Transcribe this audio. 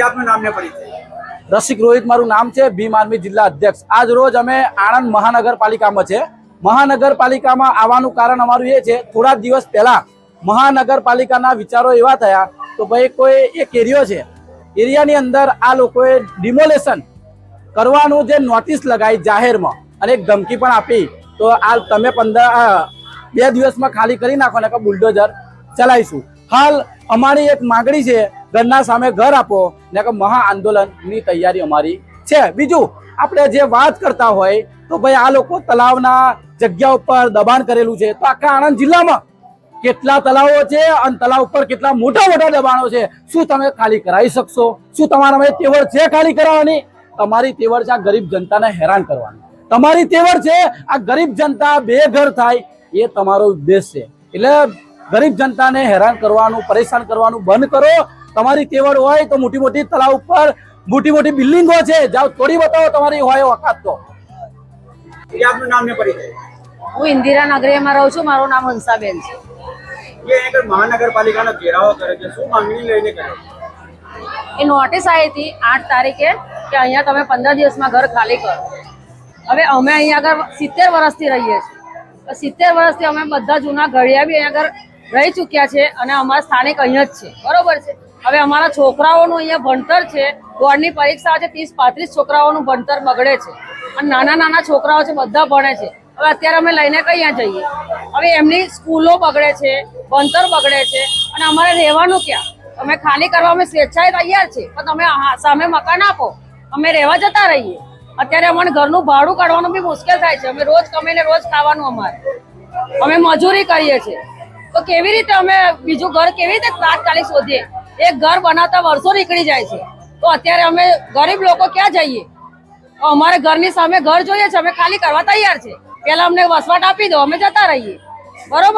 આપનું નામ ને પરિચય? રસિક રોહિત મારું નામ છે, ભીમ આર્મી જિલ્લા અધ્યક્ષ। આજ રોજ અમે આણંદ મહાનગરપાલિકામાં છે। મહાનગરપાલિકામાં આવવાનું કારણ અમારું એ છે, થોડા દિવસ પહેલા મહાનગરપાલિકાના વિચારો એવા થયા તો ભાઈ કોઈ એક એરિયો છે, એરિયાની અંદર આ લોકોએ ડિમોલેશન કરવાનું જે નોટિસ લગાવી જાહેરમાં અને એક ધમકી પણ આપી તો આ તમે 2 દિવસમાં ખાલી કરી નાખો ને કે બુલડોઝર ચલાવીશું। હાલ અમારી એક માંગણી છે, ઘરના સામે ઘર આપો ને કે મહા આંદોલનની તૈયારી અમારી છે। બીજું આપણે જે વાત કરતા હોય તો ભાઈ આ લોકો તલાવના જગ્યા ઉપર દબાણ કરેલું છે, તો આખા આણંદ જિલ્લામાં કેટલા તલાવો છે અને તલાવ ઉપર કેટલા મોટા મોટા દબાણો છે, શું તમે ખાલી કરાવી શકશો? શું તમારામાં તેવડ છે ખાલી કરાવવાની? તમારી તેવડ છે આ ગરીબ જનતાને હેરાન કરવાની, તમારી તેવડ છે આ ગરીબ જનતા બેઘર થાય એ તમારો ઉદ્દેશ છે। એટલે ગરીબ જનતાને હેરાન કરવાનું, પરેશાન કરવાનું બંધ કરો। તમારી તેવડ હોય તો મોટી મોટી તલાવ ઉપર મોટી મોટી બિલ્ડિંગો છે, જાઓ તોડી બતાવો તમારી હોય વખત તો। આપનું નામ ને પરિચય? હું ઇન્દિરા નગરીમાં રહું છું, મારું નામ હંસાબેન છે। ये મહાનગરપાલિકાનો ઘેરાવો કરે છે, શું માંગણી લઈને કરે? એ નોટિસ આવી હતી 8 તારીખે કે અહીંયા તમે 15 દિવસમાં ઘર ખાલી કરો। હવે અમે અહીંયા આગળ 70 વર્ષથી રહીએ છીએ, 70 વર્ષથી અમે બધા જૂના ઘડિયા બી અહીંયા આગળ રહી ચૂક્યા છે અને અમારા સ્થાનિક અહીંયા જ છે, બરોબર છે। હવે અમારા છોકરાઓનું અહીંયા ભણતર છે, બોર્ડની પરીક્ષા છે, 30-35 છોકરાઓનું ભણતર બગડે છે અને નાના નાના છોકરાઓ છે, બધા ભણે છે। હવે અત્યારે અમે લઈને કયા જઈએ? હવે એમની સ્કૂલો બગડે છે, ભણતર બગડે છે અને અમારે રહેવાનું ક્યાં? અમે ખાલી કરવા અમે સ્વેચ્છાએ તૈયાર છે, પણ તમે સામે મકાન આપો, અમે રહેવા જતા રહીએ। અત્યારે અમને ઘરનું ભાડું કાઢવાનું બી મુશ્કેલ થાય છે, અમે રોજ કમાઈને રોજ ખાવાનું, અમે મજૂરી કરીએ છીએ, તો કેવી રીતે અમે બીજું ઘર કેવી રીતે તાત્કાલિક શોધીએ? એક ઘર બનાવતા વર્ષો નીકળી જાય છે, તો અત્યારે અમે ગરીબ લોકો ક્યાં જઈએ? અમારે ઘરની સામે ઘર જોઈએ છે, અમે ખાલી કરવા તૈયાર છે, પેલા અમને વસવાટ આપી દો, અમે જતા રહીએ, બરોબર?